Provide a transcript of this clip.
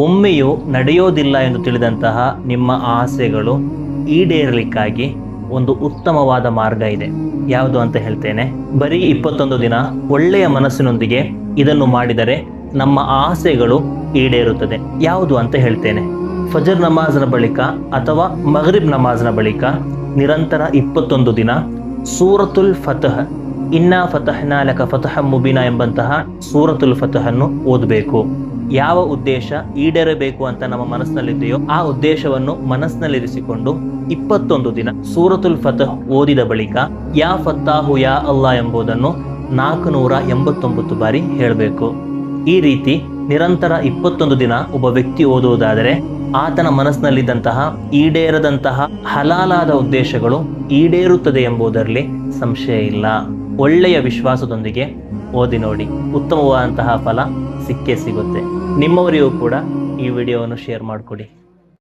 ಒಮ್ಮೆಯೂ ನಡೆಯೋದಿಲ್ಲ ಎಂದು ತಿಳಿದಂತಹ ನಿಮ್ಮ ಆಸೆಗಳು ಈಡೇರಲಿಕ್ಕಾಗಿ ಒಂದು ಉತ್ತಮವಾದ ಮಾರ್ಗ ಇದೆ. ಯಾವುದು ಅಂತ ಹೇಳ್ತೇನೆ. ಬರೀ 21 ದಿನ ಒಳ್ಳೆಯ ಮನಸ್ಸಿನೊಂದಿಗೆ ಇದನ್ನು ಮಾಡಿದರೆ ನಮ್ಮ ಆಸೆಗಳು ಈಡೇರುತ್ತದೆ. ಯಾವುದು ಅಂತ ಹೇಳ್ತೇನೆ. ಫಜರ್ ನಮಾಜ್ನ ಬಳಿಕ ಅಥವಾ ಮಗ್ರಿಬ್ ನಮಾಜ್ನ ಬಳಿಕ ನಿರಂತರ 21 ದಿನ ಸೂರತುಲ್ ಫತಹ್, ಇನ್ನ ಫತಹ್ನಾ ಲಕ ಫತಹಂ ಮುಬೀನ ಎಂಬಂತಹ ಸೂರತುಲ್ ಫತಹ್ ಅನ್ನು ಓದಬೇಕು. ಯಾವ ಉದ್ದೇಶ ಈಡೇರಬೇಕು ಅಂತ ನಮ್ಮ ಮನಸ್ಸಿನಲ್ಲಿದೆಯೋ ಆ ಉದ್ದೇಶವನ್ನು ಮನಸ್ಸಿನಲ್ಲಿರಿಸಿಕೊಂಡು 21 ದಿನ ಸೂರತುಲ್ ಫತಹ್ ಓದಿದ ಬಳಿಕ ಯಾ ಫತ್ತಾಹು ಯಾ ಅಲ್ಲಾ ಎಂಬುದನ್ನು 489 ಬಾರಿ ಹೇಳಬೇಕು. ಈ ರೀತಿ ನಿರಂತರ 21 ದಿನ ಒಬ್ಬ ವ್ಯಕ್ತಿ ಓದುವುದಾದರೆ ಆತನ ಮನಸ್ಸಿನಲ್ಲಿದ್ದಂತಹ ಈಡೇರದಂತಹ ಹಲಾಲಾದ ಉದ್ದೇಶಗಳು ಈಡೇರುತ್ತದೆ ಎಂಬುದರಲ್ಲಿ ಸಂಶಯ ಇಲ್ಲ. ಒಳ್ಳೆಯ ವಿಶ್ವಾಸದೊಂದಿಗೆ ಓದಿ ನೋಡಿ, ಉತ್ತಮವಾದಂತಹ ಫಲ ಸಿಕ್ಕೇ ಸಿಗುತ್ತೆ. ನಿಮ್ಮವರಿಗೂ ಕೂಡ ಈ ವಿಡಿಯೋವನ್ನು ಶೇರ್ ಮಾಡಿಕೊಡಿ.